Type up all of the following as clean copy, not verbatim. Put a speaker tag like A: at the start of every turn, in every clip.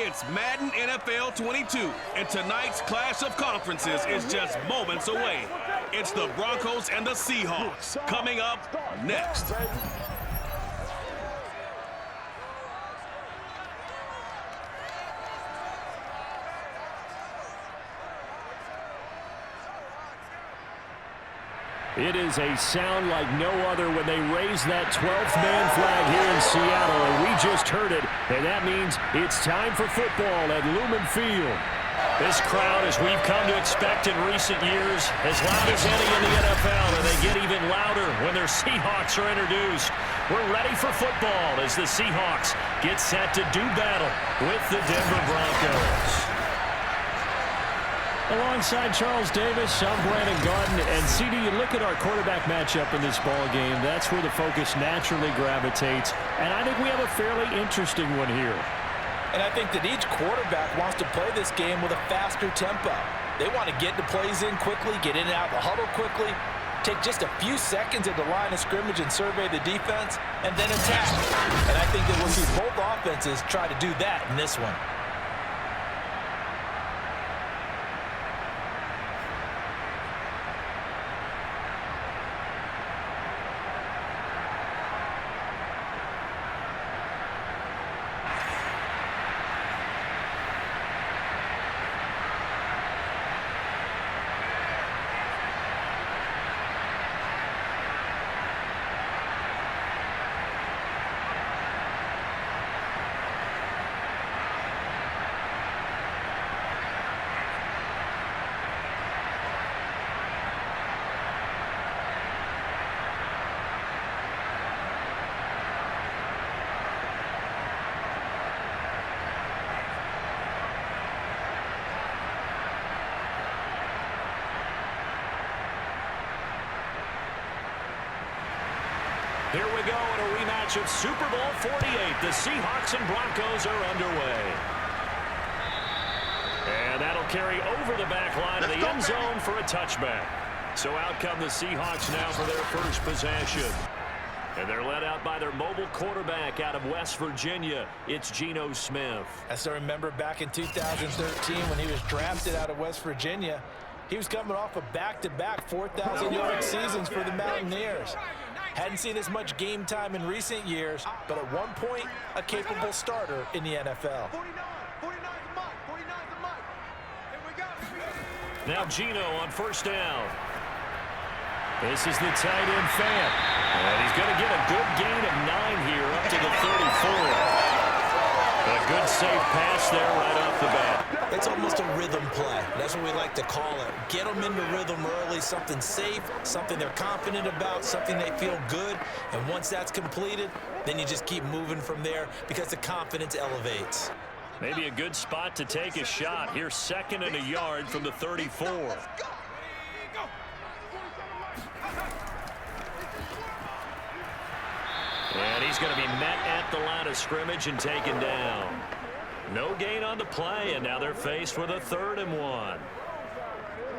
A: It's Madden NFL 22, and tonight's clash of conferences is just moments away. It's the Broncos and the Seahawks coming up next.
B: It is a sound like no other when they raise that 12th man flag here in Seattle, and we just heard it, and that means it's time for football at Lumen Field. This crowd, as we've come to expect in recent years, as loud as any in the NFL, and they get even louder when their Seahawks are introduced. We're ready for football as the Seahawks get set to do battle with the Denver Broncos. Alongside Charles Davis, I'm Brandon Garden, and CD, you look at our quarterback matchup in this ball game, that's where the focus naturally gravitates, and I think we have a fairly interesting one here.
C: And I think that each quarterback wants to play this game with a faster tempo. They want to get the plays in quickly, get in and out of the huddle quickly, take just a few seconds at the line of scrimmage and survey the defense, and then attack. And I think that we'll see both offenses try to do that in this one.
B: Here we go in a rematch of Super Bowl 48. The Seahawks and Broncos are underway. And that'll carry over the back line of the end zone for a touchback. So out come the Seahawks now for their first possession. And they're led out by their mobile quarterback out of West Virginia. It's Geno Smith.
C: I still remember back in 2013 when he was drafted out of West Virginia. He was coming off a back-to-back 4,000-yard seasons for the Mountaineers. Hadn't seen as much game time in recent years, but at one point, a capable starter in the NFL.
B: Now Geno on first down. This is the tight end Fant. And he's going to get a good gain of 9 here up to the 34. A good safe pass there right off the bat.
C: It's almost a rhythm play. That's what we like to call it. Get them into rhythm early, something safe, something they're confident about, something they feel good. And once that's completed, then you just keep moving from there because the confidence elevates.
B: Maybe a good spot to take a shot. Here's 2nd and a yard from the 34. And he's going to be met at the line of scrimmage and taken down. No gain on the play, and now they're faced with a 3rd and 1.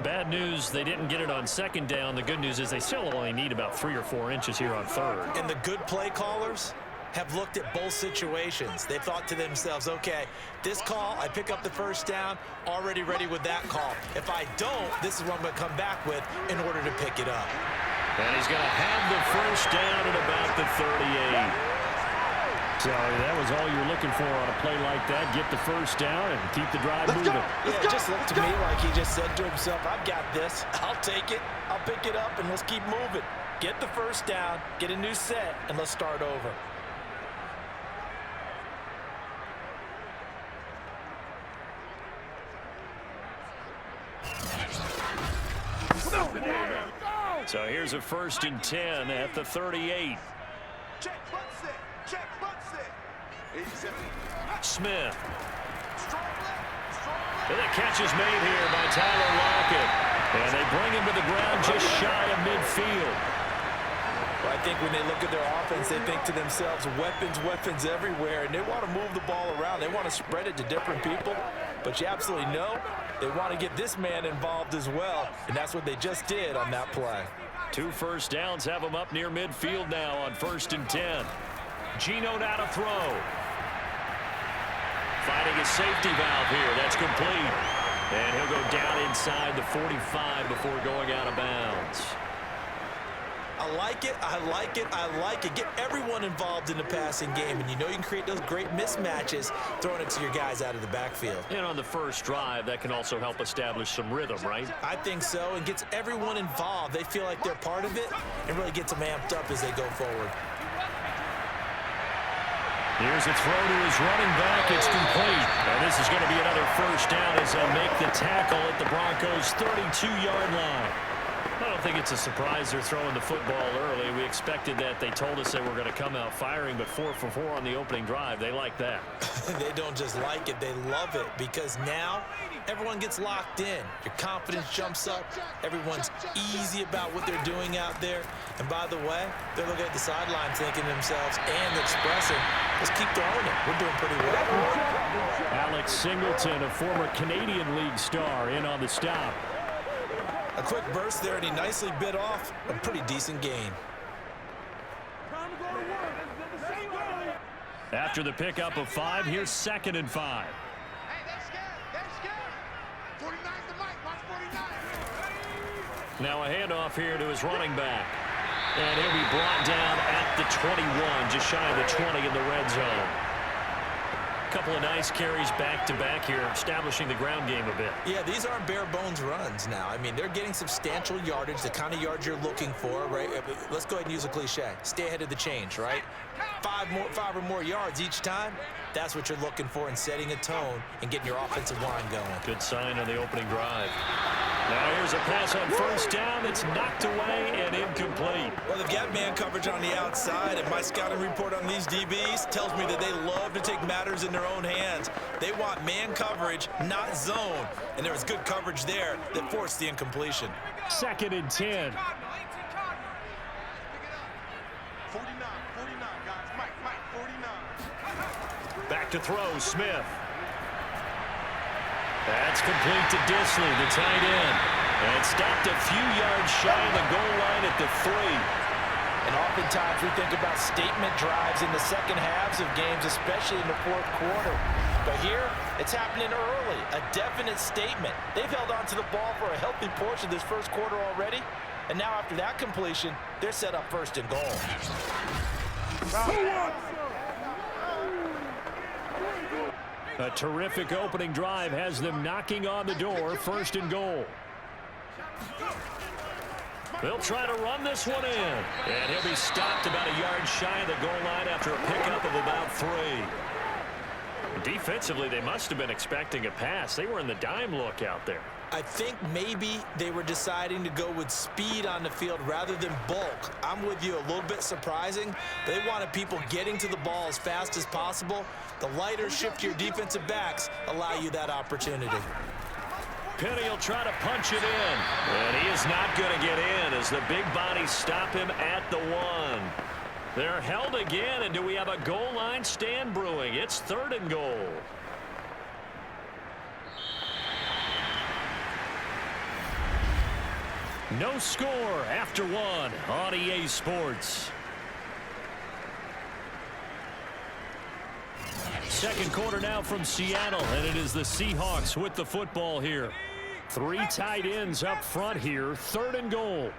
B: Bad news, they didn't get it on 2nd down. The good news is they still only need about 3 or 4 inches here on 3rd.
C: And the good play callers have looked at both situations. They thought to themselves, okay, this call, I pick up the first down, already ready with that call. If I don't, this is what I'm going to come back with in order to pick it up.
B: And he's going to have the first down at about the 38. So that was all you're looking for on a play like that. Get the first down and keep the drive moving.
C: Yeah, it just looked to me like he just said to himself, I've got this. I'll take it. I'll pick it up, and let's keep moving. Get the first down, get a new set, and let's start over.
B: So here's a 1st and 10 at the 38. Smith. And the catch is made here by Tyler Lockett. And they bring him to the ground just shy of midfield.
C: Well, I think when they look at their offense, they think to themselves, weapons, weapons everywhere, and they want to move the ball around. They want to spread it to different people, but you absolutely know they want to get this man involved as well, and that's what they just did on that play.
B: 2 first downs have them up near midfield now on 1st and 10. Geno now to throw. Finding a safety valve here. That's complete. And he'll go down inside the 45 before going out of bounds.
C: I like it, I like it, I like it. Get everyone involved in the passing game, and you know you can create those great mismatches throwing it to your guys out of the backfield.
B: And on the first drive, that can also help establish some rhythm, right?
C: I think so, and gets everyone involved. They feel like they're part of it and really gets them amped up as they go forward.
B: Here's a throw to his running back. It's complete. And this is going to be another first down as they'll make the tackle at the Broncos' 32-yard line. I don't think it's a surprise they're throwing the football early. We expected that. They told us they were going to come out firing, but 4 for 4 on the opening drive. They like that.
C: They don't just like it, they love it, because now everyone gets locked in. Your confidence jumps up. Everyone's easy about what they're doing out there. And by the way, they're looking at the sideline thinking to themselves and expressing, let's keep throwing it. We're doing pretty well.
B: Alex Singleton, a former Canadian League star, in on the stop.
C: A quick burst there, and he nicely bit off a pretty decent gain.
B: After the pickup of 5, here's 2nd and 5. Now a handoff here to his running back. And he'll be brought down at the 21, just shy of the 20 in the red zone. Couple of nice carries back-to-back here, establishing the ground game a bit.
C: Yeah, these aren't bare-bones runs now. I mean, they're getting substantial yardage, the kind of yards you're looking for, right? Let's go ahead and use a cliche. Stay ahead of the change, right? 5 or more yards each time, that's what you're looking for in setting a tone and getting your offensive line going.
B: Good sign on the opening drive. Now here's a pass on first down. It's knocked away and incomplete.
C: Well, they've got man coverage on the outside, and my scouting report on these DBs tells me that they love to take matters in their own hands. They want man coverage, not zone. And there was good coverage there that forced the incompletion.
B: 2nd and 10.
D: 49, guys. Mike, 49.
B: Back to throw, Smith. That's complete to Disley, the tight end. And stopped a few yards shy of the goal line at the 3.
C: And oftentimes we think about statement drives in the second halves of games, especially in the fourth quarter. But here, it's happening early, a definite statement. They've held on to the ball for a healthy portion of this first quarter already. And now after that completion, they're set up 1st and goal.
B: A terrific opening drive has them knocking on the door, 1st and goal. They'll try to run this one in. And he'll be stopped about a yard shy of the goal line after a pickup of about 3. Defensively, they must have been expecting a pass. They were in the dime look out there.
C: I think maybe they were deciding to go with speed on the field rather than bulk. I'm with you, a little bit surprising. They wanted people getting to the ball as fast as possible. The lighter shift to your defensive backs allow you that opportunity.
B: Penny will try to punch it in. And he is not going to get in as the big bodies stop him at the 1. They're held again, and do we have a goal line stand brewing? It's 3rd and goal. No score after 1 on EA Sports. Second quarter now from Seattle, and it is the Seahawks with the football here. 3 tight ends up front here, 3rd and goal.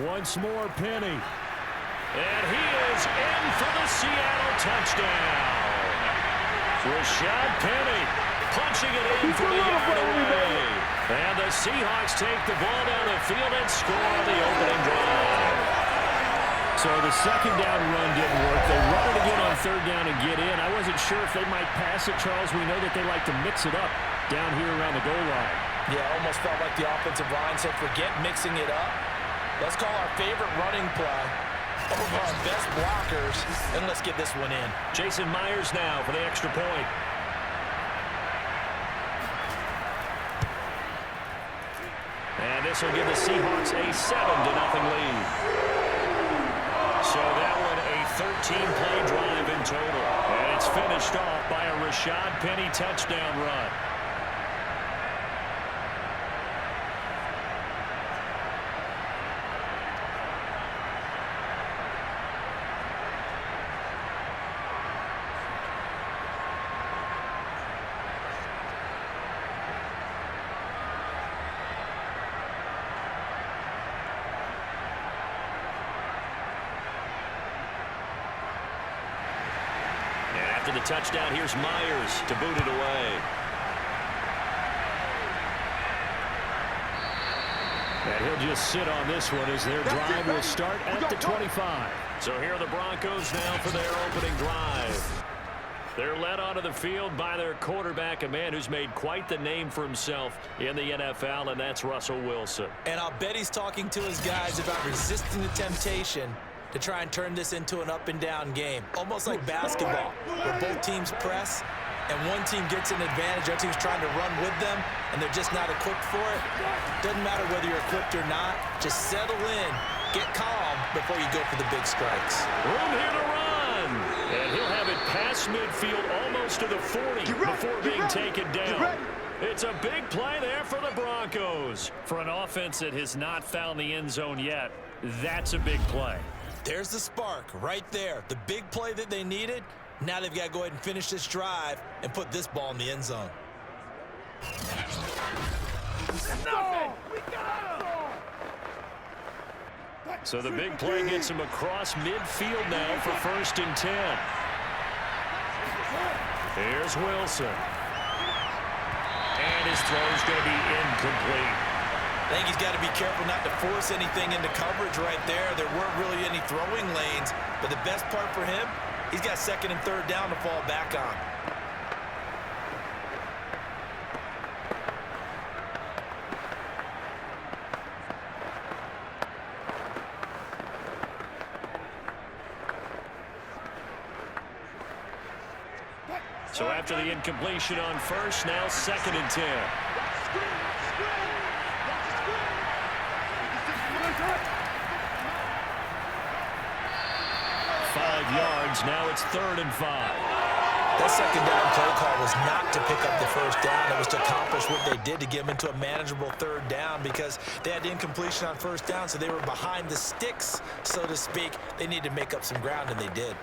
B: Once more, Penny. And he is in for the Seattle touchdown. Rashad Penny punching it in from a yard away. And the Seahawks take the ball down the field and score on the opening drive. So the second down run didn't work. They run it again on 3rd down and get in. I wasn't sure if they might pass it, Charles. We know that they like to mix it up down here around the goal line.
C: Yeah, almost felt like the offensive line said, forget mixing it up. Let's call our favorite running play over our best blockers, and let's get this one in.
B: Jason Myers now for the extra point. And this will give the Seahawks a 7-0 lead. So that one a 13-play drive in total. And it's finished off by a Rashad Penny touchdown run. touchdown. Here's Myers to boot it away. And he'll just sit on this one as their drive will start at the 25. So here are the Broncos now for their opening drive. They're led onto the field by their quarterback, a man who's made quite the name for himself in the NFL, and that's Russell Wilson.
C: And I'll bet he's talking to his guys about resisting the temptation to try and turn this into an up-and-down game, almost like basketball, where both teams press, and one team gets an advantage, the other team's trying to run with them, and they're just not equipped for it. Doesn't matter whether you're equipped or not. Just settle in, get calm before you go for the big strikes.
B: Room here to run. And he'll have it past midfield almost to the 40 before being taken down. It's a big play there for the Broncos. For an offense that has not found the end zone yet, that's a big play.
C: There's the spark right there. The big play that they needed. Now they've got to go ahead and finish this drive and put this ball in the end zone.
B: So the big play gets him across midfield now for 1st and 10. Here's Wilson. And his throw's going to be incomplete.
C: I think he's got to be careful not to force anything into coverage right there. There weren't really any throwing lanes, but the best part for him, he's got 2nd and 3rd down to fall back on.
B: So after the incompletion on 1st, now 2nd and 10. 5 yards, now it's 3rd and 5.
C: That 2nd down play call was not to pick up the 1st down. It was to accomplish what they did to get them into a manageable 3rd down because they had incompletion on 1st down, so they were behind the sticks, so to speak. They needed to make up some ground, and they did.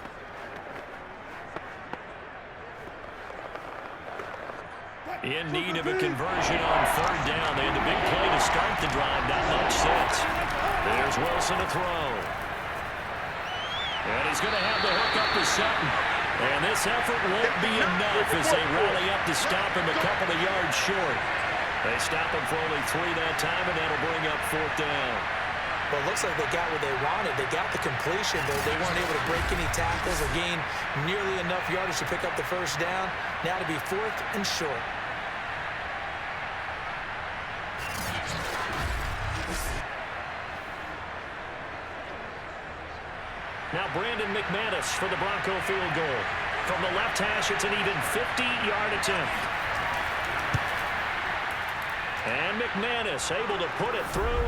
B: In need of a conversion on 3rd down. They had the big play to start the drive. Not much sense. There's Wilson to throw. And he's going to have the hook up to Sutton. And this effort won't be enough as they rally up to stop him a couple of yards short. They stop him for only 3 that time, and that'll bring up 4th down.
C: Well, it looks like they got what they wanted. They got the completion, though they weren't able to break any tackles or gain nearly enough yardage to pick up the 1st down. Now to be 4th and short.
B: Now Brandon McManus for the Bronco field goal. From the left hash, it's an even 50-yard attempt. And McManus able to put it through.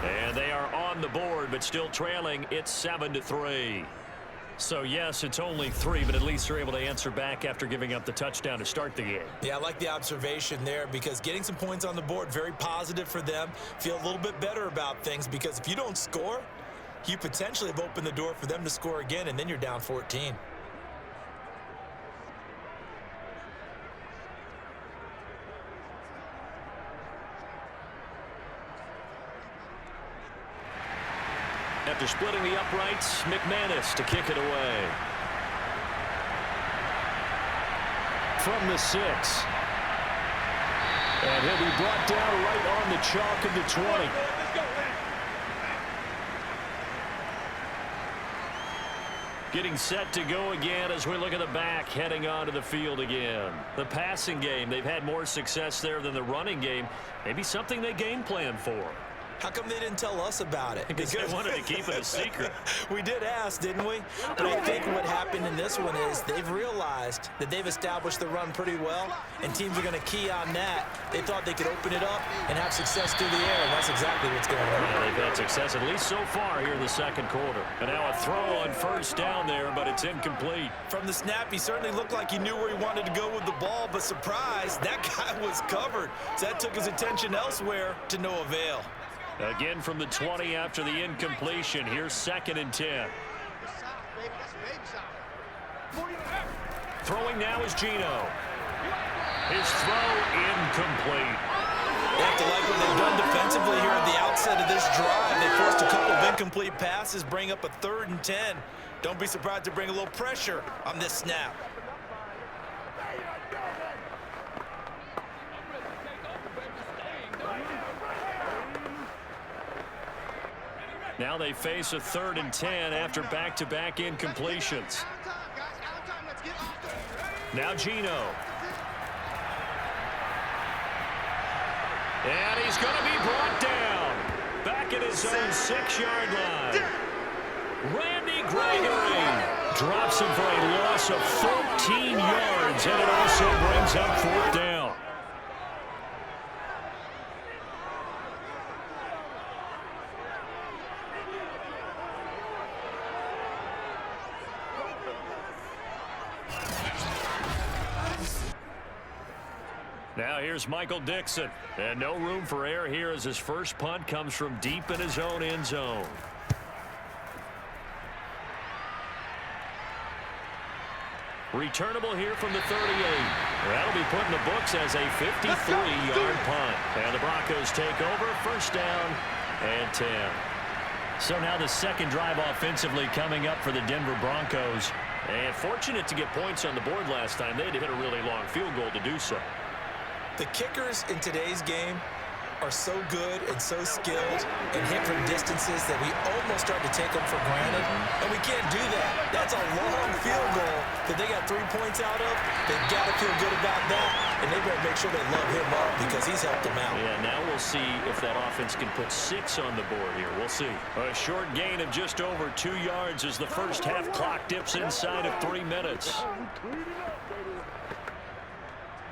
B: And they are on the board, but still trailing. It's 7-3. So, yes, it's only 3, but at least they're able to answer back after giving up the touchdown to start the game.
C: Yeah, I like the observation there because getting some points on the board, very positive for them. Feel a little bit better about things because if you don't score, you potentially have opened the door for them to score again, and then you're down 14.
B: After splitting the uprights, McManus to kick it away. From the 6. And he'll be brought down right on the chalk of the 20. Getting set to go again as we look at the back, heading onto the field again. The passing game, they've had more success there than the running game. Maybe something they game plan for.
C: How come they didn't tell us about it?
B: Because they wanted to keep it a secret.
C: We did ask, didn't we? But I think what happened in this one is they've realized that they've established the run pretty well, and teams are going to key on that. They thought they could open it up and have success through the air, and that's exactly what's going on.
B: Yeah, they've had success at least so far here in the 2nd quarter. And now a throw on 1st down there, but it's incomplete.
C: From the snap, he certainly looked like he knew where he wanted to go with the ball, but surprise, that guy was covered. So that took his attention elsewhere to no avail.
B: Again from the 20 after the incompletion. Here's 2nd and 10. Throwing now is Geno. His throw incomplete.
C: They have to like what they've done defensively here at the outset of this drive. They forced a couple of incomplete passes, bring up a 3rd and 10. Don't be surprised to bring a little pressure on this snap.
B: Now they face a 3rd and 10 after back-to-back incompletions. Now Geno. And he's going to be brought down. Back at his own 6-yard line. Randy Gregory drops him for a loss of 14 yards, and it also brings up 4th down. Now here's Michael Dixon. And no room for error here as his first punt comes from deep in his own end zone. Returnable here from the 38. That'll be put in the books as a 53-yard punt. And the Broncos take over, 1st down and 10. So now the second drive offensively coming up for the Denver Broncos. And fortunate to get points on the board last time. They had to hit a really long field goal to do so.
C: The kickers in today's game are so good and so skilled and hit from distances that we almost start to take them for granted, and we can't do that. That's a long field goal that they got 3 points out of. They've got to feel good about that, and they better make sure they love him up because he's helped them out.
B: Yeah, now we'll see if that offense can put 6 on the board here. We'll see. A short gain of just over 2 yards as the first half clock dips inside of 3 minutes.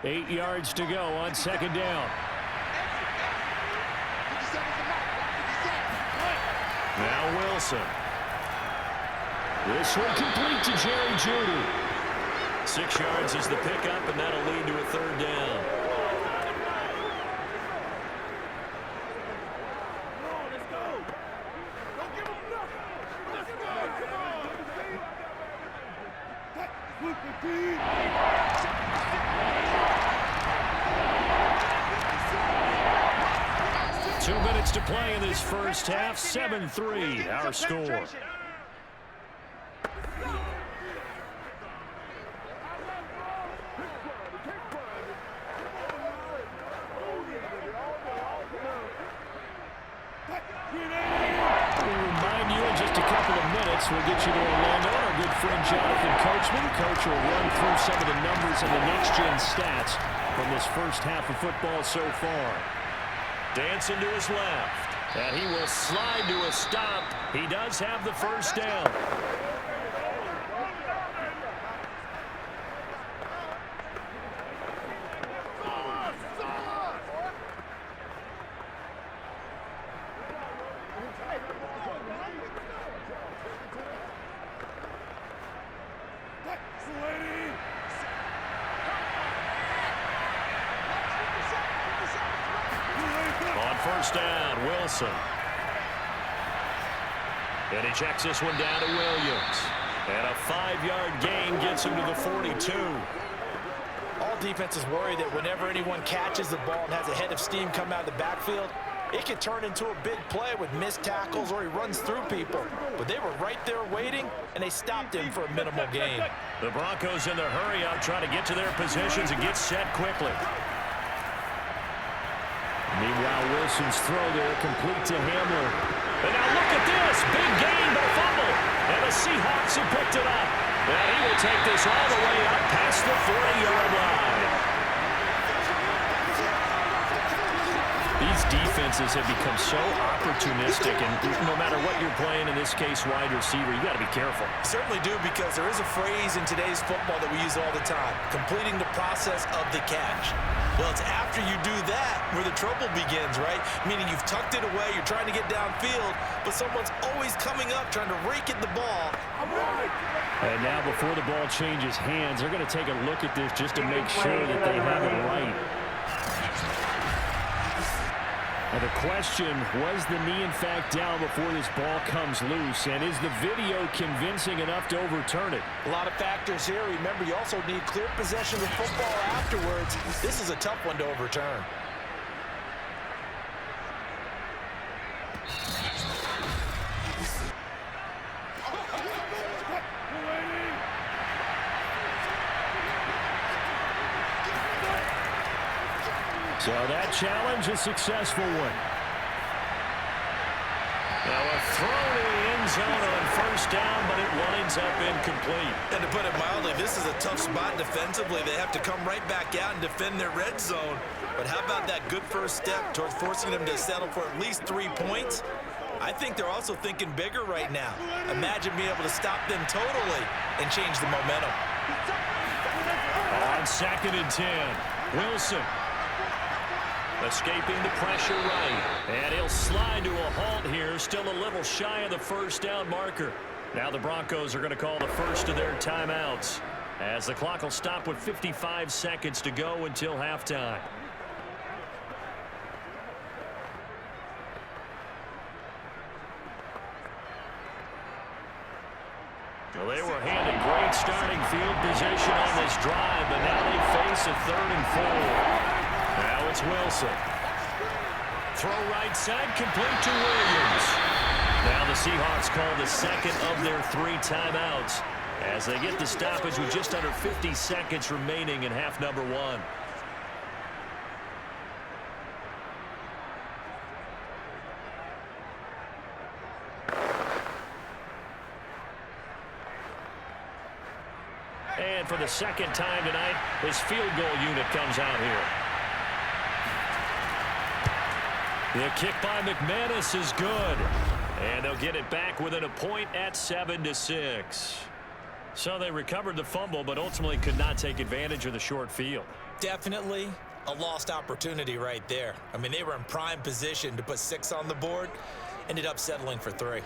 B: 8 yards to go on 2nd down. Now Wilson. This one complete to Jerry Jeudy. 6 yards is the pickup, and that'll lead to a 3rd down. To play in this first half, 7-3 our score. 2 remind you in just a couple of minutes, we'll get you to Orlando. Our good friend Jonathan Coachman. Coach will run through some of the numbers and the next-gen stats from this first half of football so far. Dancing to his left, and he will slide to a stop. He does have the 1st down. First down, Wilson. And he checks this one down to Williams. And a 5-yard gain gets him to the 42.
C: All defenses worry that whenever anyone catches the ball and has a head of steam come out of the backfield, it can turn into a big play with missed tackles or he runs through people. But they were right there waiting, and they stopped him for a minimal gain.
B: The Broncos in their hurry-up trying to get to their positions and get set quickly. Meanwhile, Wilson's throw there complete to Hamler. And now look at this. Big gain, but a fumble. And the Seahawks have picked it up. And he will take this all the way up past the 40-yard line. These defenses have become so opportunistic, and no matter what you're playing, in this case wide receiver, you got to be careful.
C: Certainly do, because there is a phrase in today's football that we use all the time, completing the process of the catch. Well, it's after you do that where the trouble begins, right? Meaning you've tucked it away, you're trying to get downfield, but someone's always coming up trying to rake at the ball.
B: And now before the ball changes hands, they're going to take a look at this just to make sure that they have it right. Now the question, was the knee in fact down before this ball comes loose? And is the video convincing enough to overturn it?
C: A lot of factors here. Remember, you also need clear possession of the football afterwards. This is a tough one to overturn.
B: So that challenge, a successful one. Now a throw end zone on first down, but it winds up incomplete.
C: And to put it mildly, this is a tough spot defensively. They have to come right back out and defend their red zone. But how about that good first step towards forcing them to settle for at least 3 points? I think they're also thinking bigger right now. Imagine being able to stop them totally and change the momentum.
B: On 2nd and 10, Wilson. Escaping the pressure right. And he'll slide to a halt here, still a little shy of the first down marker. Now the Broncos are going to call the first of their timeouts, as the clock will stop with 55 seconds to go until halftime. Well, they were handed great starting field position on this drive, but now they face a 3rd and 4. Now it's Wilson. Throw right side, complete to Williams. Now the Seahawks call the second of their 3 timeouts as they get the stoppage with just under 50 seconds remaining in half number 1. And for the second time tonight, his field goal unit comes out here. The kick by McManus is good. And they'll get it back within a point at 7-6. So they recovered the fumble, but ultimately could not take advantage of the short field.
C: Definitely a lost opportunity right there. I mean, they were in prime position to put 6 on the board. Ended up settling for 3.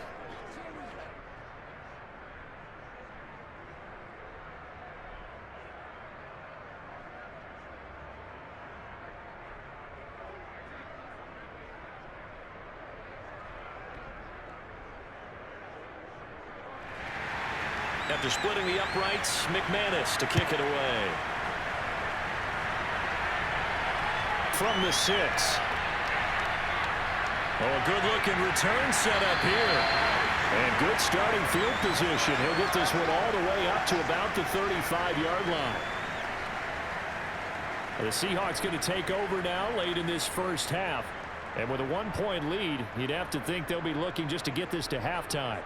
B: After splitting the uprights, McManus to kick it away. From the 6. Oh, a good-looking return set up here. And good starting field position. He'll get this one all the way up to about the 35-yard line. The Seahawks going to take over now late in this first half. And with a 1-point lead, you'd have to think they'll be looking just to get this to halftime.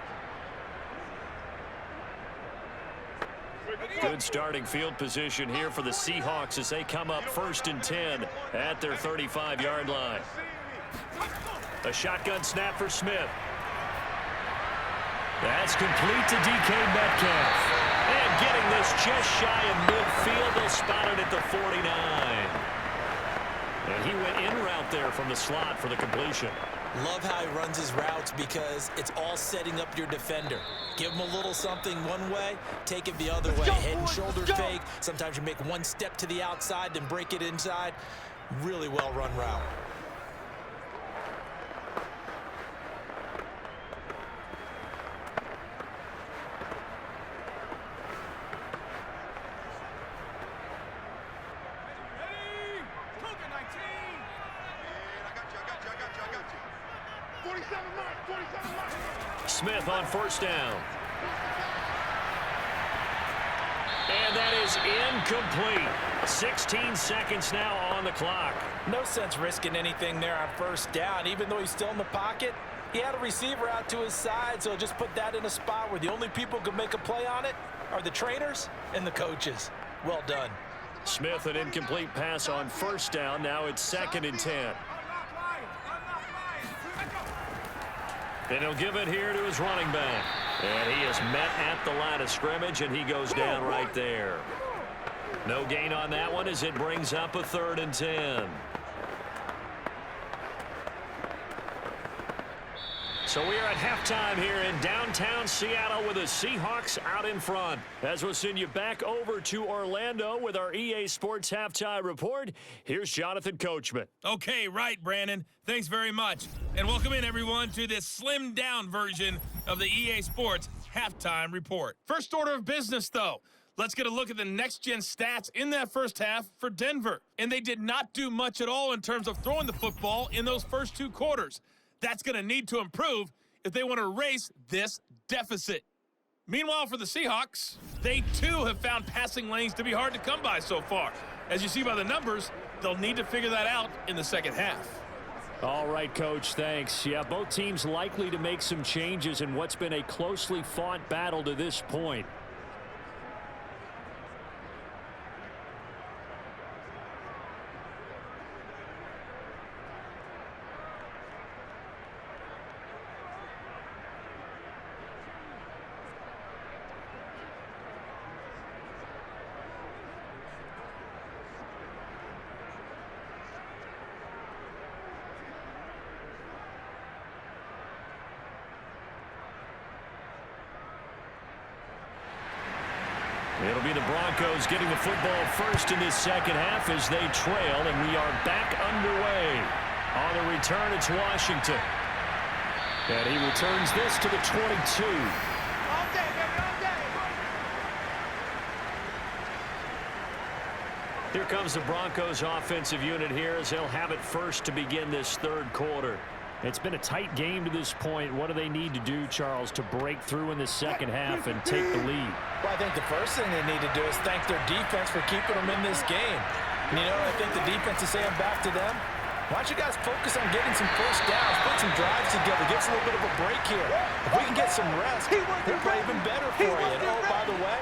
B: Good starting field position here for the Seahawks as they come up 1st and 10 at their 35-yard line. A shotgun snap for Smith. That's complete to DK Metcalf. And getting this just shy of midfield, they'll spot it at the 49. And he went in route there from the slot for the completion.
C: Love how he runs his routes because it's all setting up your defender. Give him a little something one way, take it the other way. Head and shoulder fake. Sometimes you make one step to the outside, then break it inside. Really well run route.
B: Smith on 1st down. And that is incomplete. 16 seconds now on the clock.
C: No sense risking anything there on 1st down. Even though he's still in the pocket, he had a receiver out to his side, so just put that in a spot where the only people who can make a play on it are the trainers and the coaches. Well done.
B: Smith, an incomplete pass on 1st down. Now it's 2nd and 10. And he'll give it here to his running back. And he is met at the line of scrimmage, and he goes down right there. No gain on that one as it brings up a 3rd and 10. So we are at halftime here in downtown Seattle with the Seahawks out in front. As we'll send you back over to Orlando with our EA Sports Halftime Report, here's Jonathan Coachman.
E: Okay, right, Brandon. Thanks very much. And welcome in, everyone, to this slimmed-down version of the EA Sports Halftime Report. First order of business, though. Let's get a look at the next-gen stats in that first half for Denver. And they did not do much at all in terms of throwing the football in those first 2 quarters. That's going to need to improve if they want to erase this deficit. Meanwhile, for the Seahawks, they too have found passing lanes to be hard to come by so far. As you see by the numbers, they'll need to figure that out in the second half.
B: All right, Coach, thanks. Yeah, both teams likely to make some changes in what's been a closely fought battle to this point. It'll be the Broncos getting the football first in this second half as they trail, and we are back underway. On the return, it's Washington. And he returns this to the 22.
D: All day, baby, all day.
B: Here comes the Broncos offensive unit here as they'll have it first to begin this third quarter. It's been a tight game to this point. What do they need to do, Charles, to break through in the second half and take the lead?
C: Well, I think the first thing they need to do is thank their defense for keeping them in this game. And, you know, I think the defense is saying back to them, why don't you guys focus on getting some first downs, put some drives together, give us a little bit of a break here. If we can get some rest, we'll play even better for you. And, oh, by the way,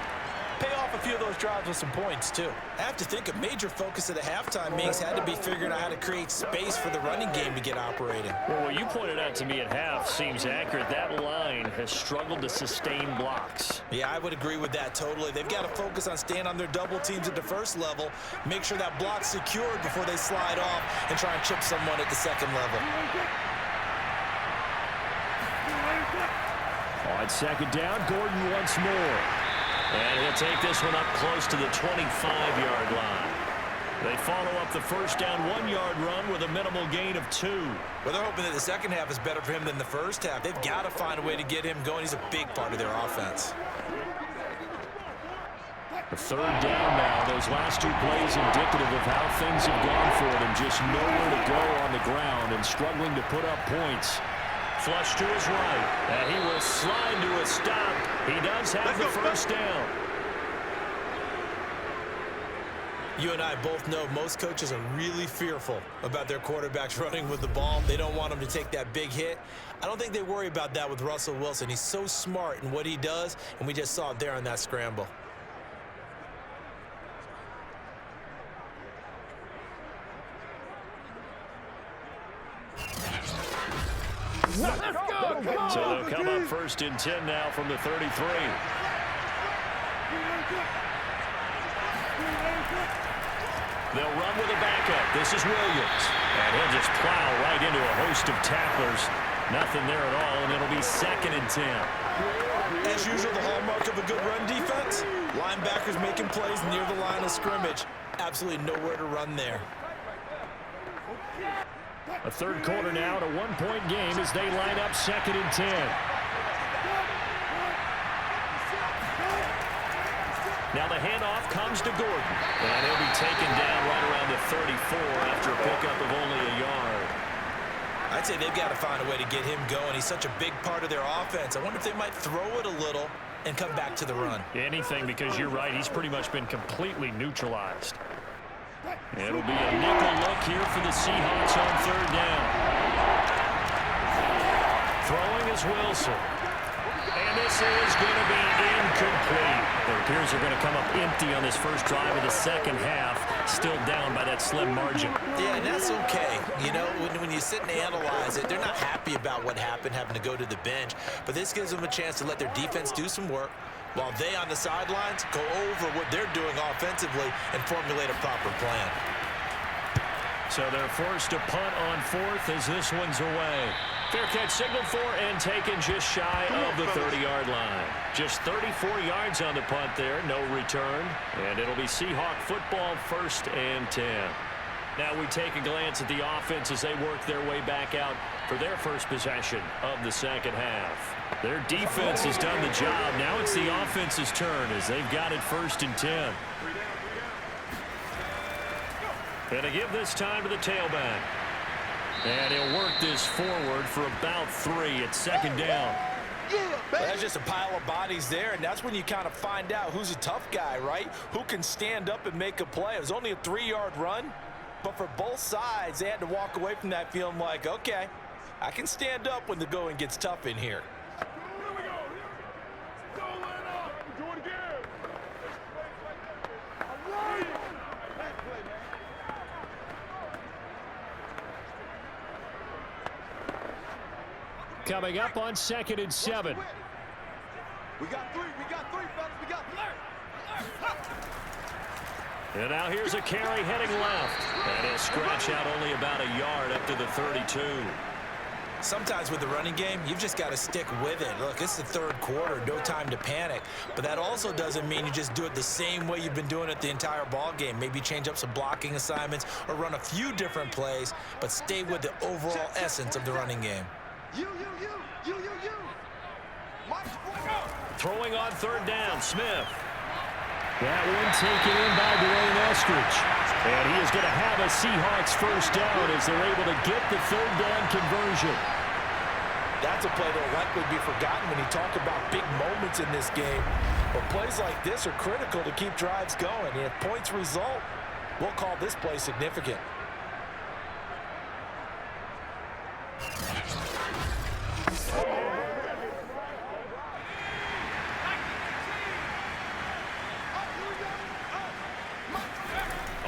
C: pay off a few of those drives with some points, too.
F: I have to think a major focus of the halftime meetings had to be figuring out how to create space for the running game to get operating.
B: Well, what you pointed out to me at half seems accurate. That line has struggled to sustain blocks.
F: Yeah, I would agree with that totally. They've got to focus on staying on their double teams at the first level, make sure that block's secured before they slide off and try and chip someone at the second level.
B: On second down, Gordon once more. And he'll take this one up close to the 25-yard line. They follow up the first down 1-yard run with a minimal gain of 2.
F: Well, they're hoping that the second half is better for him than the first half. They've got to find a way to get him going. He's a big part of their offense.
B: The third down now. Those last two plays indicative of how things have gone for them. Just nowhere to go on the ground and struggling to put up points. Flush to his right, and he will slide to a stop. He does have the first down.
F: You and I both know most coaches are really fearful about their quarterbacks running with the ball. They don't want them to take that big hit. I don't think they worry about that with Russell Wilson. He's so smart in what he does, and we just saw it there on that scramble.
B: So they'll come up first and 10 now from the 33. They'll run with a backup. This is Williams. And he'll just plow right into a host of tacklers. Nothing there at all, and it'll be second and 10.
F: As usual, the hallmark of a good run defense, linebackers making plays near the line of scrimmage. Absolutely nowhere to run there.
B: A third quarter now, to 1-point game as they line up second and 10. Now the handoff comes to Gordon, and he'll be taken down right around the 34 after a pickup of only a yard.
F: I'd say they've got to find a way to get him going. He's such a big part of their offense. I wonder if they might throw it a little and come back to the run.
B: Anything, because you're right, he's pretty much been neutralized. It'll be a nickel look here for the Seahawks on third down. Throwing is Wilson. And this is going to be incomplete. It appears they're going to come up empty on this first drive of the second half, still down by that slim margin.
F: Yeah, and that's okay. You know, when you sit and analyze it, they're not happy about what happened, having to go to the bench. But this gives them a chance to let their defense do some work, while they on the sidelines go over what they're doing offensively and formulate a proper plan.
B: So they're forced to punt on fourth as this one's away. Fair catch signaled for and taken just shy of the 30-yard line. Just 34 yards on the punt there, no return. And it'll be Seahawk football, first and 10. Now we take a glance at the offense as they work their way back out for their first possession of the second half. Their defense has done the job. Now it's the offense's turn as they've got it first and 10. Gonna give this time to the tailback. And he'll work this forward for about 3 at second down.
C: That's just a pile of bodies there, and that's when you kind of find out who's a tough guy, right? Who can stand up and make a play. It was only a 3-yard run, But for both sides, they had to walk away from that feeling like, okay, I can stand up when the going gets tough in here.
B: Coming up on 2nd and 7.
D: We got three, fellas, we got
B: And now here's a carry heading left. And he'll scratch out only about a yard up to the 32.
F: Sometimes with the running game, you've just got to stick with it. Look, it's the third quarter, no time to panic. But that also doesn't mean you just do it the same way you've been doing it the entire ball game. Maybe change up some blocking assignments or run a few different plays, but stay with the overall essence of the running game.
D: You.
B: Throwing on 3rd down, Smith. That one taken in by Dwayne Eskridge. And he is going to have a Seahawks first down as they're able to get the 3rd down conversion.
C: That's a play that will likely be forgotten when you talk about big moments in this game. But plays like this are critical to keep drives going. And if points result, we'll call this play significant.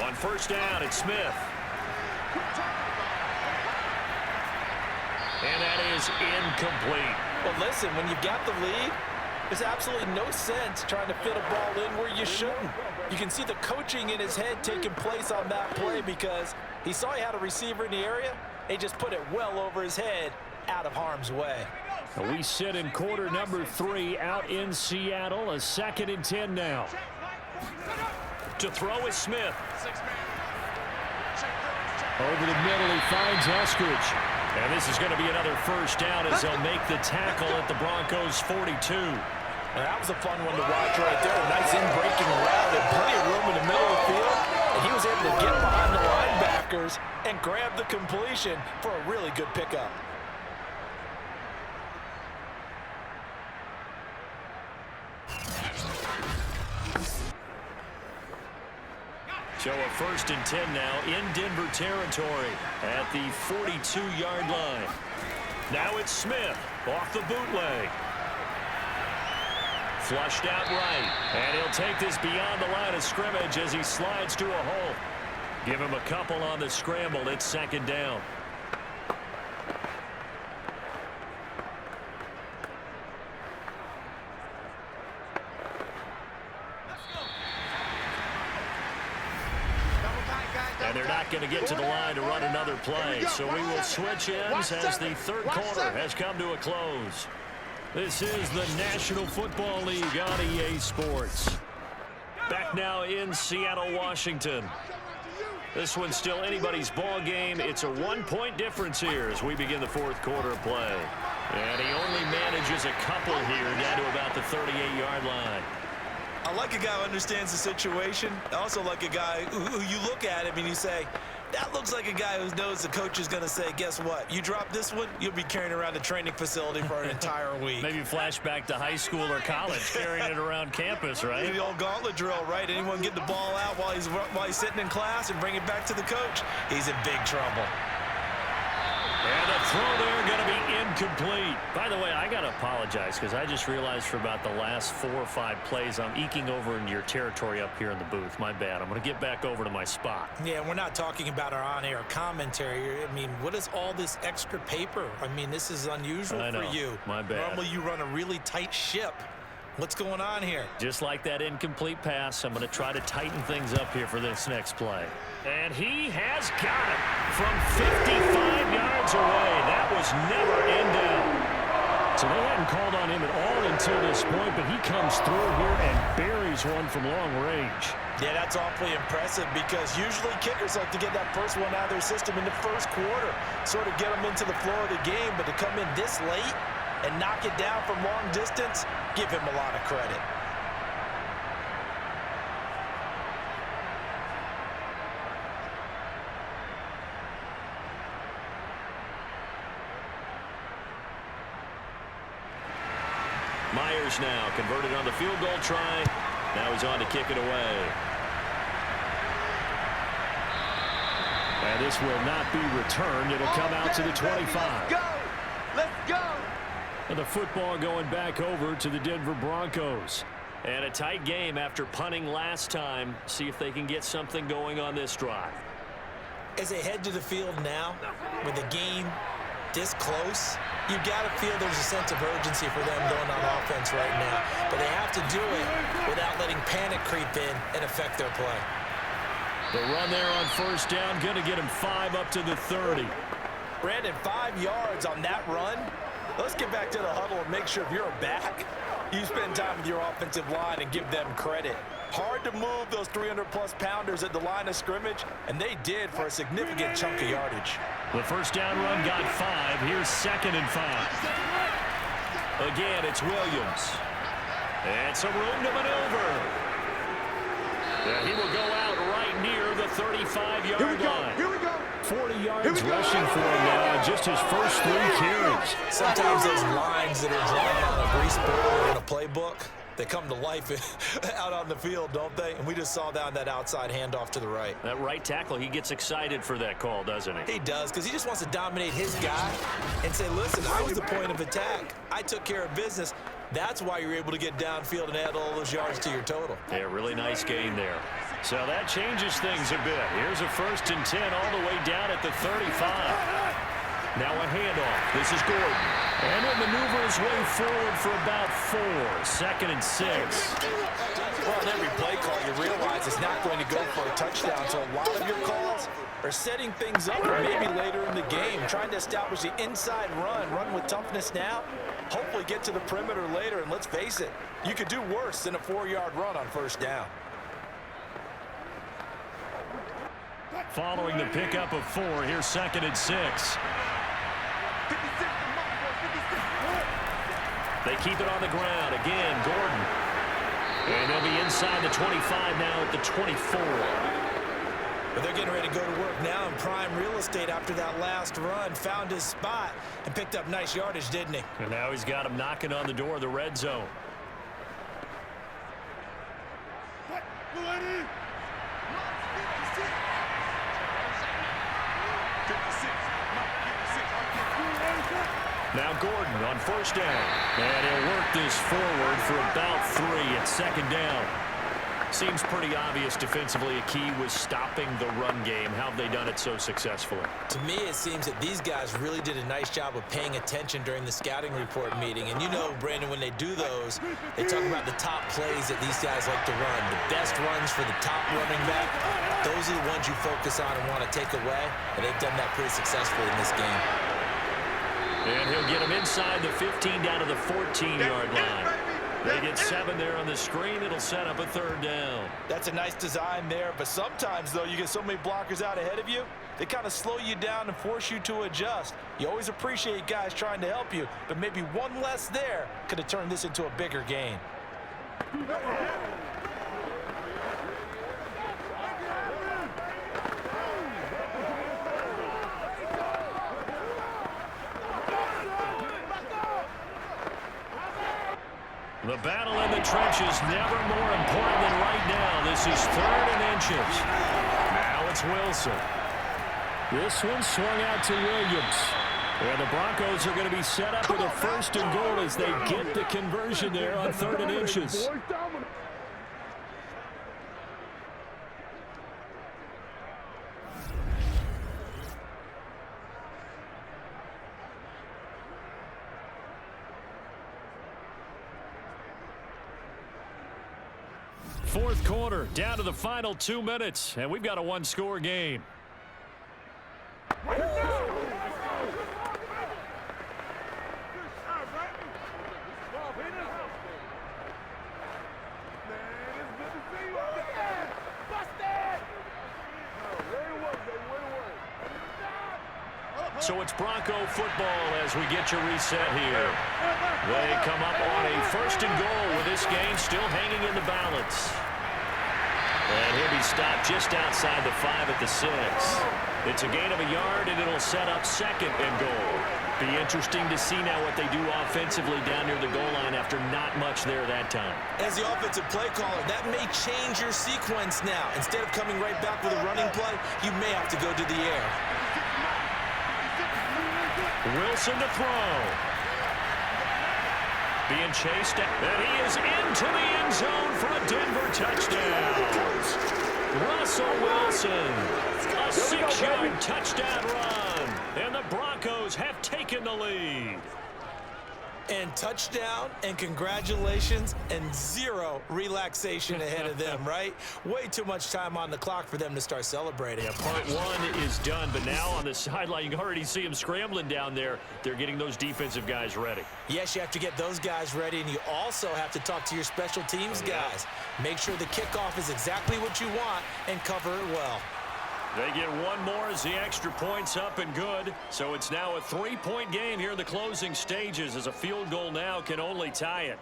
B: On 1st down, it's Smith. And that is incomplete.
C: But listen, when you've got the lead, there's absolutely no sense trying to fit a ball in where you shouldn't. You can see the coaching in his head taking place on that play because he saw he had a receiver in the area. He just put it well over his head, out of harm's way.
B: We sit in quarter number 3 out in Seattle. A 2nd and 10 now. To throw is Smith. Over the middle, he finds Eskridge. And this is going to be another first down as they'll make the tackle at the Broncos' 42.
C: Now, that was a fun one to watch right there. A nice in-breaking route and plenty of room in the middle of the field. And he was able to get behind the linebackers and grab the completion for a really good pickup.
B: So a 1st and 10 now in Denver territory at the 42-yard line. Now it's Smith off the bootleg. Flushed out right. And he'll take this beyond the line of scrimmage as he slides to a hole. Give him a couple on the scramble. It's 2nd down. And they're not going to get to the line to run another play. So we will switch ends as the 3rd quarter has come to a close. This is the National Football League on EA Sports. Back now in Seattle, Washington. This one's still anybody's ball game. It's a 1-point difference here as we begin the 4th quarter of play. And he only manages a couple here down to about the 38-yard line.
F: I like a guy who understands the situation. I also like a guy who you look at him and you say, that looks like a guy who knows the coach is going to say, guess what? You drop this one, you'll be carrying around the training facility for an entire week.
B: Maybe flashback to high school or college, carrying it around campus, right?
F: The old gauntlet drill, right? Anyone get the ball out while he's sitting in class and bring it back to the coach? He's in big trouble.
B: And the throw there going to be incomplete. By the way, I got to apologize because I just realized for about the last 4 or 5 plays, I'm eking over into your territory up here in the booth. My bad. I'm going to get back over to my spot.
F: Yeah, we're not talking about our on-air commentary. I mean, what is all this extra paper? I mean, this is unusual for you.
B: My bad.
F: Normally you run a really tight ship. What's going on here?
B: Just like that incomplete pass, I'm going to try to tighten things up here for this next play. And he has got it from 55 yards away. That was never in down. So they hadn't called on him at all until this point, but he comes through here and buries one from long range.
C: Yeah, that's awfully impressive because usually kickers like to get that first one out of their system in the 1st quarter, sort of get them into the flow of the game, but to come in this late and knock it down from long distance, give him a lot of credit.
B: Myers now converted on the field goal try. Now he's on to kick it away. And this will not be returned. It'll come out to the 25.
D: Let's go! Let's go!
B: And the football going back over to the Denver Broncos. And a tight game after punting last time. See if they can get something going on this drive.
F: As they head to the field now, with the game this close, you've got to feel there's a sense of urgency for them going on offense right now. But they have to do it without letting panic creep in and affect their play.
B: The run there on first down, going to get him 5 up to the 30.
C: Brandon, 5 yards on that run. Let's get back to the huddle and make sure if you're a back, you spend time with your offensive line and give them credit. Hard to move those 300-plus pounders at the line of scrimmage, and they did for a significant chunk of yardage.
B: The first down run got 5. Here's 2nd and 5. Again, it's Williams. And some room to maneuver. And he will go out right near the 35-yard line.
D: Here we go!
B: 40 yards rushing for him now, just his first 3 carries.
F: Sometimes those lines that are drawn on a grease board or in a playbook, they come to life out on the field, don't they? And we just saw that on that outside handoff to the right.
B: That right tackle, he gets excited for that call, doesn't he?
F: He does, because he just wants to dominate his guy and say, listen, I was the point of attack. I took care of business. That's why you're able to get downfield and add all those yards to your total.
B: Yeah, really nice gain there. So that changes things a bit. Here's a 1st and 10 all the way down at the 35. Now a handoff. This is Gordon. And he'll maneuver his way forward for about 4. 2nd and 6.
C: Well, in every play call, you realize it's not going to go for a touchdown. So a lot of your calls are setting things up for maybe later in the game, trying to establish the inside run with toughness now, hopefully get to the perimeter later. And let's face it, you could do worse than a 4-yard run on first down.
B: Following the pickup of 4, here's 2nd and 6. They keep it on the ground. Again, Gordon. And they'll be inside the 25 now at the 24.
F: But they're getting ready to go to work now in prime real estate after that last run. Found his spot and picked up nice yardage, didn't he?
B: And now he's got him knocking on the door of the red zone. Now Gordon on first down. And he'll work this forward for about 3 at 2nd down. Seems pretty obvious defensively a key was stopping the run game. How have they done it so successfully?
F: To me, it seems that these guys really did a nice job of paying attention during the scouting report meeting. And you know, Brandon, when they do those, they talk about the top plays that these guys like to run. The best runs for the top running back, those are the ones you focus on and want to take away. And they've done that pretty successfully in this game.
B: And he'll get him inside the 15 down to the 14-yard line. They get 7 there on the screen. It'll set up a 3rd down.
C: That's a nice design there, but sometimes, though, you get so many blockers out ahead of you, they kind of slow you down and force you to adjust. You always appreciate guys trying to help you, but maybe one less there could have turned this into a bigger gain.
B: The battle in the trenches never more important than right now. This is 3rd and inches. Now it's Wilson. This one swung out to Williams. And the Broncos are going to be set up with a 1st and goal as they get the conversion there on 3rd and inches. Fourth quarter, down to the final 2 minutes, and we've got a 1-score game. So it's Bronco football as we get you reset here. They come up on a 1st and goal with this game still hanging in the balance. And he'll be stopped just outside the 5 at the 6. It's a gain of a yard, and it'll set up 2nd and goal. Be interesting to see now what they do offensively down near the goal line after not much there that time.
F: As the offensive play caller, that may change your sequence now. Instead of coming right back with a running play, you may have to go to the air.
B: Wilson to throw. Being chased, and he is into the end zone for a Denver touchdown. Russell Wilson, a 6-yard touchdown run, and the Broncos have taken the lead.
F: And touchdown, and congratulations, and zero relaxation ahead of them, right? Way too much time on the clock for them to start celebrating.
B: Yeah, part one is done, but now on the sideline, you can already see them scrambling down there. They're getting those defensive guys ready.
F: Yes, you have to get those guys ready, and you also have to talk to your special teams guys. Make sure the kickoff is exactly what you want and cover it well.
B: They get one more as the extra point's up and good. So it's now a 3-point game here in the closing stages, as a field goal now can only tie it.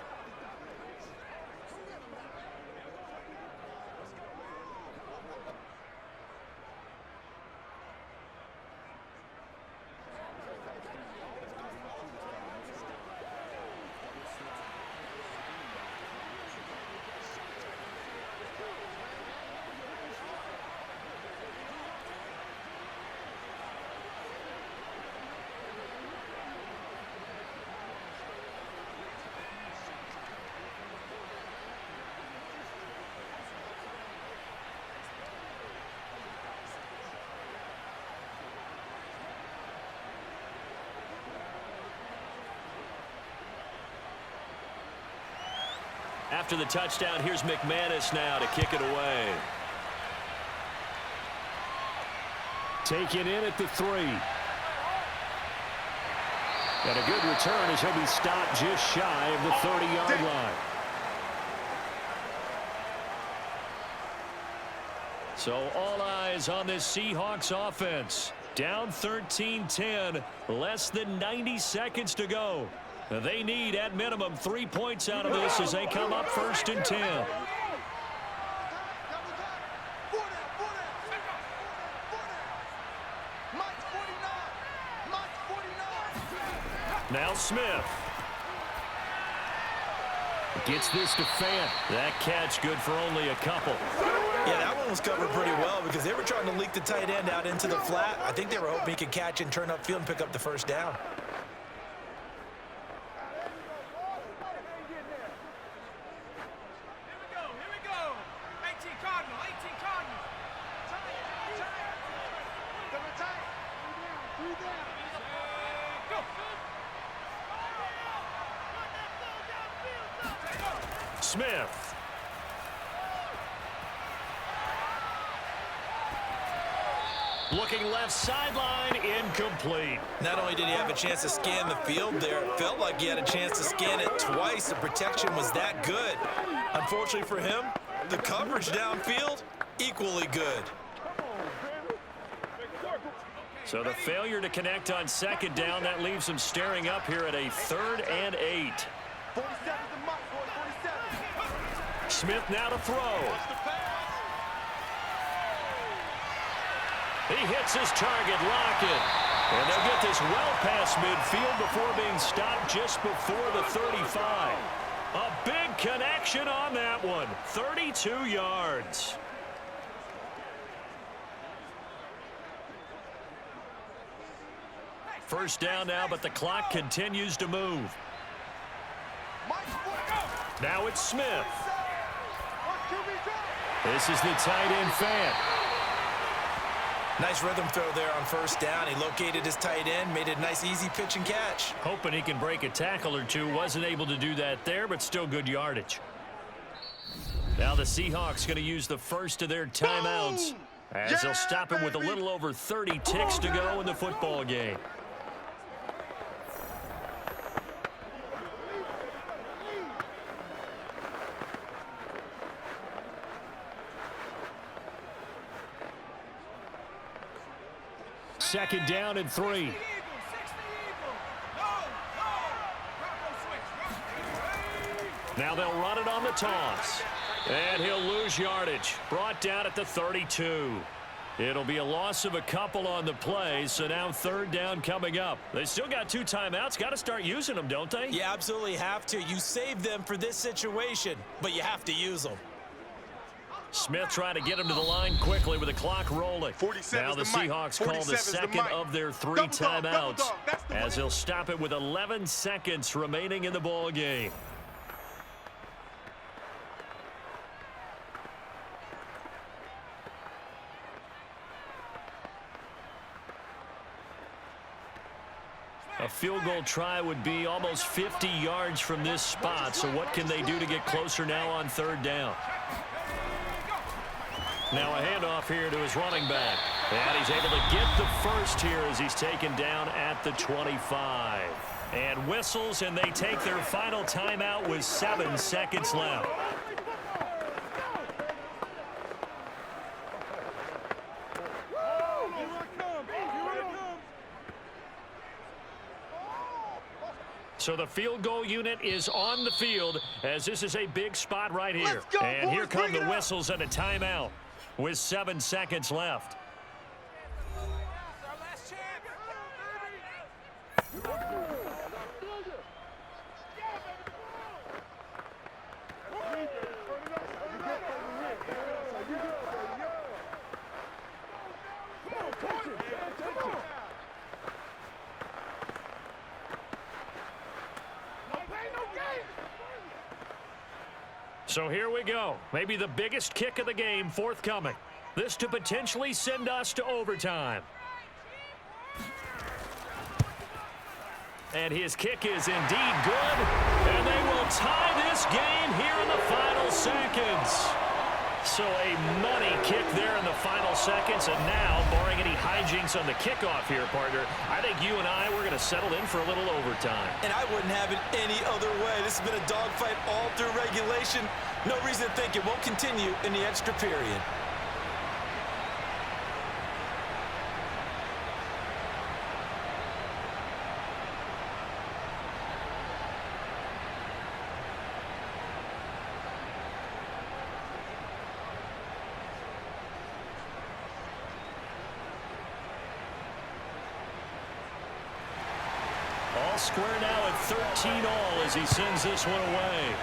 B: After the touchdown, here's McManus now to kick it away. Taken in at the 3. And a good return as he'll be stopped just shy of the 30-yard line. So all eyes on this Seahawks offense. Down 13-10, less than 90 seconds to go. They need, at minimum, 3 points out of this as they come up 1st and 10. Now Smith. Gets this to Fant. That catch good for only a couple.
F: Yeah, that one was covered pretty well because they were trying to leak the tight end out into the flat. I think they were hoping he could catch and turn upfield and pick up the first down.
B: Smith. Looking left sideline, incomplete.
F: Not only did he have a chance to scan the field there, it felt like he had a chance to scan it twice. The protection was that good. Unfortunately for him, the coverage downfield, equally good.
B: So the failure to connect on 2nd down, that leaves him staring up here at a 3rd and 8. Smith now to throw. He hits his target, Lockett. And they'll get this well past midfield before being stopped just before the 35. A big connection on that one. 32 yards. First down now, but the clock continues to move. Now it's Smith. This is the tight end Fant.
F: Nice rhythm throw there on 1st down. He located his tight end, made a nice easy pitch and catch.
B: Hoping he can break a tackle or two. Wasn't able to do that there, but still good yardage. Now the Seahawks going to use the first of their timeouts as they'll stop him with a little over 30 ticks to go in the football game. Second down and 3. Now they'll run it on the toss. And he'll lose yardage. Brought down at the 32. It'll be a loss of a couple on the play, so now third down coming up. They still got 2 timeouts. Got to start using them, don't they?
F: You absolutely have to. You save them for this situation, but you have to use them.
B: Smith trying to get him to the line quickly with the clock rolling. Now the Seahawks call the second of their 3 timeouts as they'll stop it with 11 seconds remaining in the ball game. A field goal try would be almost 50 yards from this spot, so what can they do to get closer now on third down? Now a handoff here to his running back. And he's able to get the first here as he's taken down at the 25. And whistles, and they take their final timeout with 7 seconds left. So the field goal unit is on the field as this is a big spot right here. And here come the whistles and a timeout with 7 seconds left. So here we go. Maybe the biggest kick of the game forthcoming. This to potentially send us to overtime. And his kick is indeed good. And they will tie this game here in the final seconds. So a money kick there in the final seconds. And now, barring any hijinks on the kickoff here, partner, I think you and I, we're going to settle in for a little overtime.
F: And I wouldn't have it any other way. This has been a dogfight all through regulation. No reason to think it won't continue in the extra period.
B: All square now at 13 all as he sends this one away.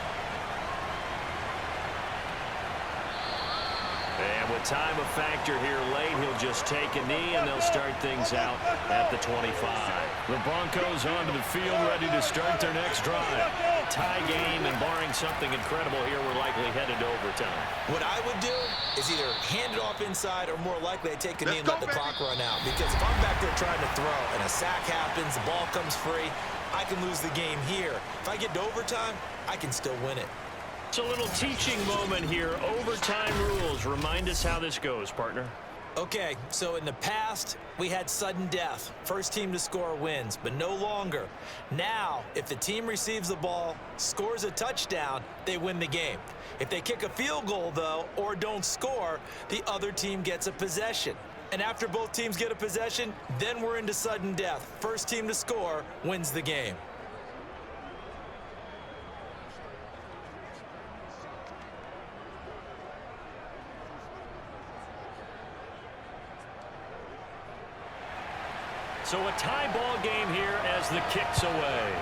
B: And with time a factor here late, he'll just take a knee and they'll start things out at the 25. The Broncos onto the field ready to start their next drive. Tie game, and barring something incredible here, we're likely headed to overtime.
F: What I would do is either hand it off inside or more likely I take a knee and let the clock run out. Because if I'm back there trying to throw and a sack happens, the ball comes free, I can lose the game here. If I get to overtime, I can still win it.
B: It's a little teaching moment here. Overtime rules. Remind us how this goes, partner.
F: Okay, so in the past, we had sudden death. First team to score wins, but no longer. Now, if the team receives the ball, scores a touchdown, they win the game. If they kick a field goal, though, or don't score, the other team gets a possession. And after both teams get a possession, then we're into sudden death. First team to score wins the game.
B: So a tie ball game here as the kick's away.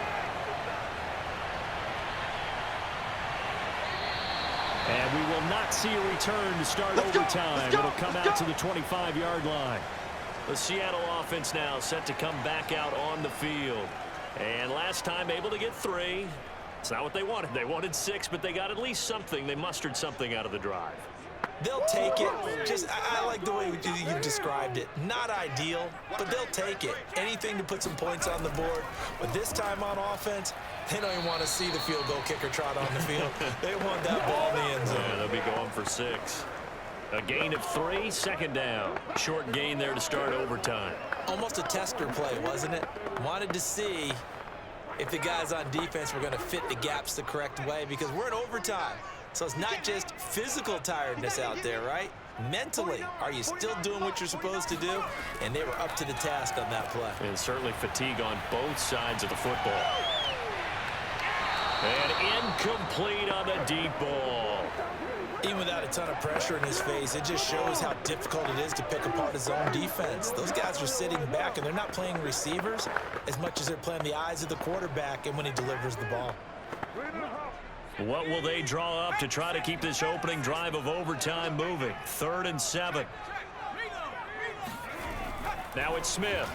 B: And we will not see a return to start overtime. It'll come out to the 25-yard line. The Seattle offense now set to come back out on the field. And last time able to get 3. It's not what they wanted. They wanted 6, but they got at least something. They mustered something out of the drive.
F: They'll take it. I like the way you described it. Not ideal, but they'll take it. Anything to put some points on the board. But this time on offense, they don't even want to see the field goal kicker trot on the field. They want that ball in the end zone.
B: Yeah, they'll be going for 6. A gain of 3, second down. Short gain there to start overtime.
F: Almost a tester play, wasn't it? Wanted to see if the guys on defense were going to fit the gaps the correct way because we're in overtime. So it's not just physical tiredness out there, right? Mentally, are you still doing what you're supposed to do? And they were up to the task on that play.
B: And certainly fatigue on both sides of the football. And incomplete on the deep ball.
F: Even without a ton of pressure in his face, it just shows how difficult it is to pick apart his own defense. Those guys are sitting back, and they're not playing receivers as much as they're playing the eyes of the quarterback and when he delivers the ball.
B: What will they draw up to try to keep this opening drive of overtime moving? 3rd and 7. Now it's Smith.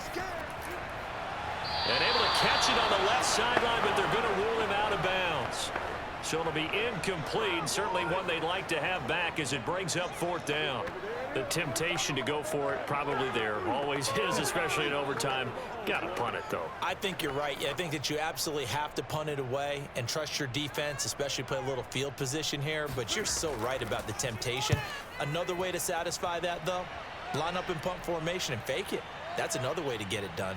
B: And able to catch it on the left sideline, but they're going to rule him out of bounds. So it'll be incomplete, certainly one they'd like to have back as it brings up 4th down. The temptation to go for it probably there. Always is, especially in overtime. Got to punt it, though.
F: I think you're right. I think that you absolutely have to punt it away and trust your defense, especially play a little field position here. But you're so right about the temptation. Another way to satisfy that, though, line up in punt formation and fake it. That's another way to get it done.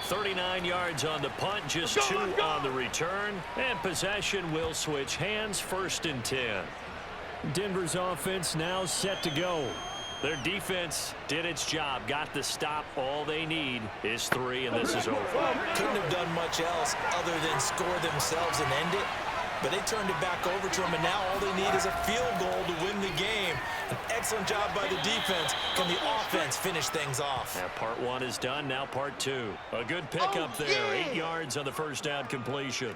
B: 39 yards on the punt, just 2 on the return. And possession will switch hands, 1st and 10. Denver's offense now set to go. Their defense did its job, got the stop. All they need is 3, and this is over.
F: Couldn't have done much else other than score themselves and end it. But they turned it back over to him, and now all they need is a field goal to win the game. An excellent job by the defense. Can the offense finish things off?
B: Now part 1 is done, now part 2. A good pickup there, 8 yards on the 1st down completion.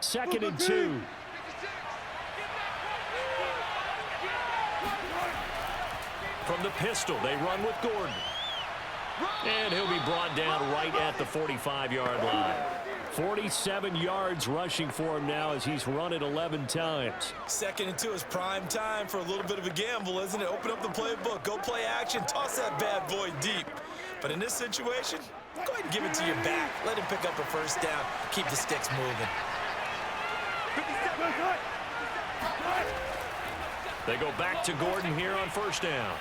B: Second and 2. From the pistol, they run with Gordon. And he'll be brought down right at the 45-yard line. 47 yards rushing for him now as he's run it 11 times.
F: 2nd and 2 is prime time for a little bit of a gamble, isn't it? Open up the playbook, go play action, toss that bad boy deep. But in this situation, go ahead and give it to your back. Let him pick up a 1st down, keep the sticks moving.
B: They go back to Gordon here on 1st down.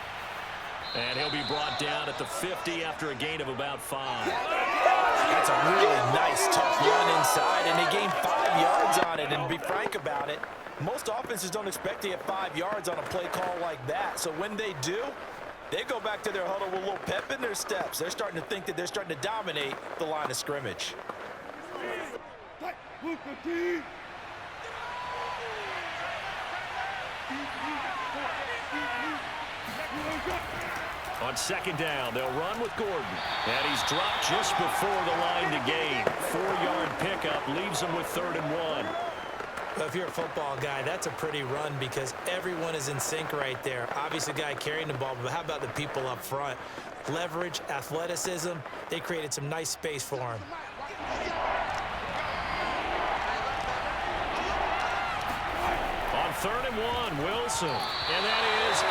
B: And he'll be brought down at the 50 after a gain of about 5.
F: That's a really nice, tough run inside, and they gained 5 yards on it. And to be frank about it, most offenses don't expect to get 5 yards on a play call like that. So when they do, they go back to their huddle with a little pep in their steps. They're starting to think that they're starting to dominate the line of scrimmage.
B: On 2nd down, they'll run with Gordon. And he's dropped just before the line to gain. 4-yard pickup leaves him with 3rd and 1.
F: Well, if you're a football guy, that's a pretty run because everyone is in sync right there. Obviously, the guy carrying the ball, but how about the people up front? Leverage, athleticism, they created some nice space for him.
B: On 3rd and 1, Wilson. And that is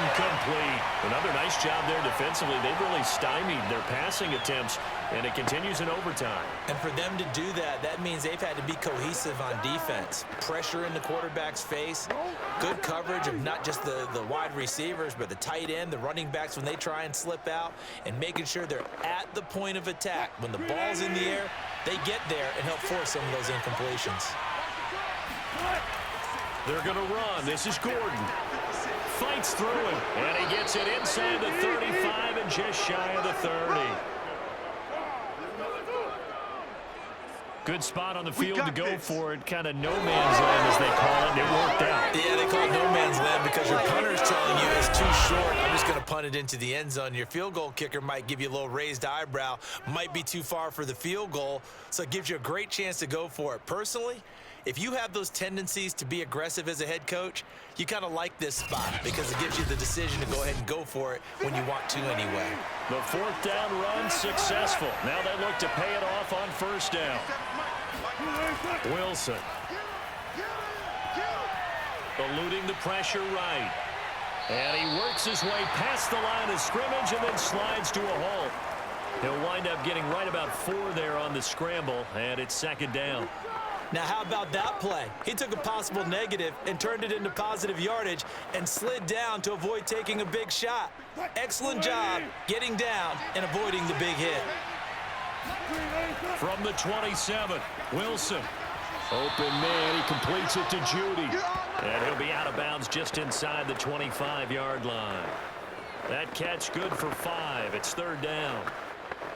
B: incomplete. Another nice job there defensively. They've really stymied their passing attempts, and it continues in overtime.
F: And for them to do that, that means they've had to be cohesive on defense. Pressure in the quarterback's face, good coverage of not just the wide receivers, but the tight end, the running backs when they try and slip out, and making sure they're at the point of attack. When the ball's in the air, they get there and help force some of those incompletions.
B: They're going to run. This is Gordon. Fights through him, and he gets it inside the 35 and just shy of the 30. Good spot on the field to go for it. Kind of no man's land, as they call it, and it worked out.
F: Yeah, they call it no man's land because your punter's telling you it's too short. I'm just going to punt it into the end zone. Your field goal kicker might give you a little raised eyebrow. Might be too far for the field goal, so it gives you a great chance to go for it. Personally, if you have those tendencies to be aggressive as a head coach, you kind of like this spot because it gives you the decision to go ahead and go for it when you want to anyway.
B: The 4th down run successful. Now they look to pay it off on 1st down. Wilson. Eluding the pressure right. And he works his way past the line of scrimmage and then slides to a halt. He'll wind up getting right about 4 there on the scramble, and it's 2nd down.
F: Now, how about that play? He took a possible negative and turned it into positive yardage and slid down to avoid taking a big shot. Excellent job getting down and avoiding the big hit.
B: From the 27, Wilson. Open man, he completes it to Judy. And he'll be out of bounds just inside the 25-yard line. That catch good for 5. It's 3rd down.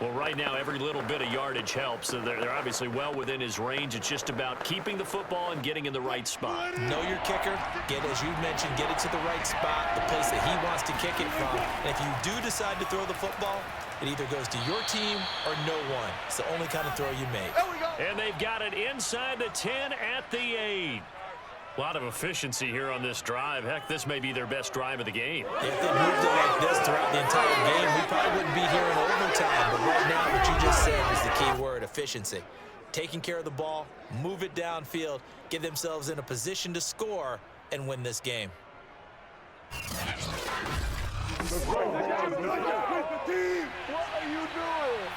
B: Well, right now, every little bit of yardage helps. So they're obviously well within his range. It's just about keeping the football and getting in the right spot.
F: Know your kicker. As you mentioned, get it to the right spot, the place that he wants to kick it from. And if you do decide to throw the football, it either goes to your team or no one. It's the only kind of throw you make.
B: And they've got it inside the 10 at the 8. A lot of efficiency here on this drive. Heck, this may be their best drive of the game.
F: If they moved it like this throughout the entire game, we probably wouldn't be here in overtime. But right now, what you just said was the key word, efficiency. Taking care of the ball, move it downfield, get themselves in a position to score, and win this game.
D: What are you doing?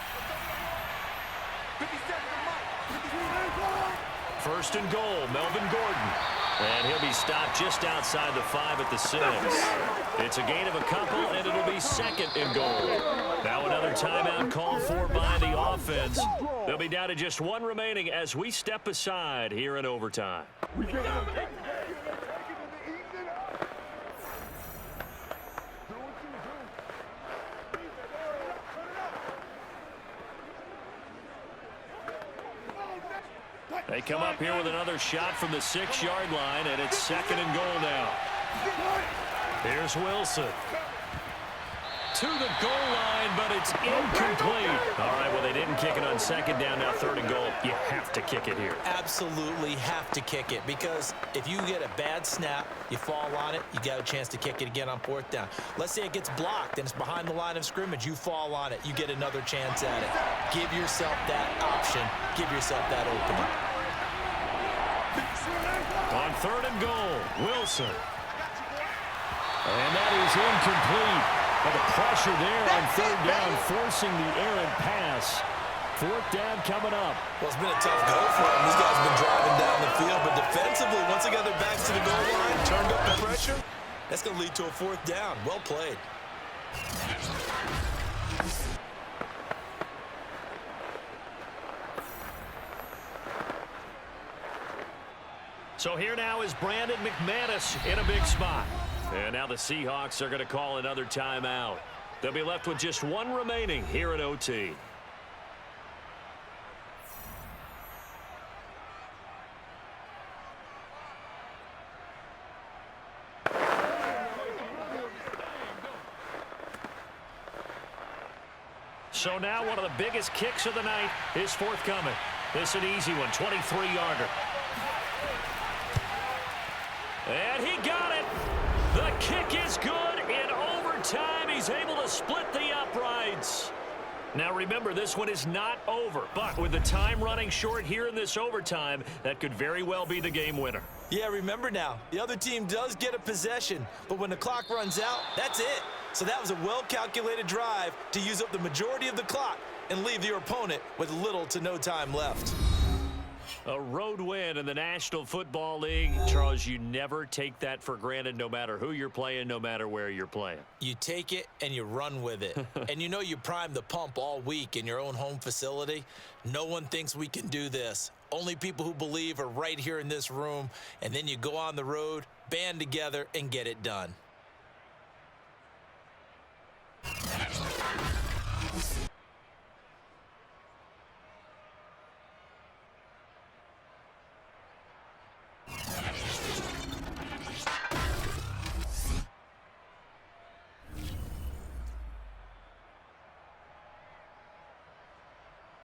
B: 1st and goal, Melvin Gordon. And he'll be stopped just outside the 5 at the 6. It's a gain of a couple, and it'll be 2nd and goal. Now another timeout called for by the offense. They'll be down to just 1 remaining as we step aside here in overtime. They come up here with another shot from the 6-yard line, and it's 2nd and goal now. Here's Wilson. To the goal line, but it's incomplete. All right, well, they didn't kick it on 2nd down, now 3rd and goal. You have to kick it here.
F: Absolutely have to kick it, because if you get a bad snap, you fall on it, you got a chance to kick it again on 4th down. Let's say it gets blocked and it's behind the line of scrimmage. You fall on it, you get another chance at it. Give yourself that option. Give yourself that opening.
B: On 3rd and goal, Wilson. And that is incomplete. And the pressure there on 3rd down, forcing the errant pass. 4th down coming up.
F: Well, it's been a tough go for them. These guys have been driving down the field, but defensively, once they got their backs to the goal line, turned up the pressure, that's going to lead to a 4th down. Well played.
B: So here now is Brandon McManus in a big spot. And now the Seahawks are going to call another timeout. They'll be left with just 1 remaining here in OT. So now one of the biggest kicks of the night is forthcoming. This is an easy one, 23-yarder. And he got it. The kick is good in overtime. He's able to split the uprights. Now remember, this one is not over, but with the time running short here in this overtime, that could very well be the game winner.
F: Yeah, remember now, the other team does get a possession, but when the clock runs out, that's it. So that was a well-calculated drive to use up the majority of the clock and leave your opponent with little to no time left.
B: A road win in the National Football League. Charles, you never take that for granted, no matter who you're playing, no matter where you're playing.
F: You take it and you run with it. And you know you primed the pump all week in your own home facility. No one thinks we can do this. Only people who believe are right here in this room. And then you go on the road, band together, and get it done.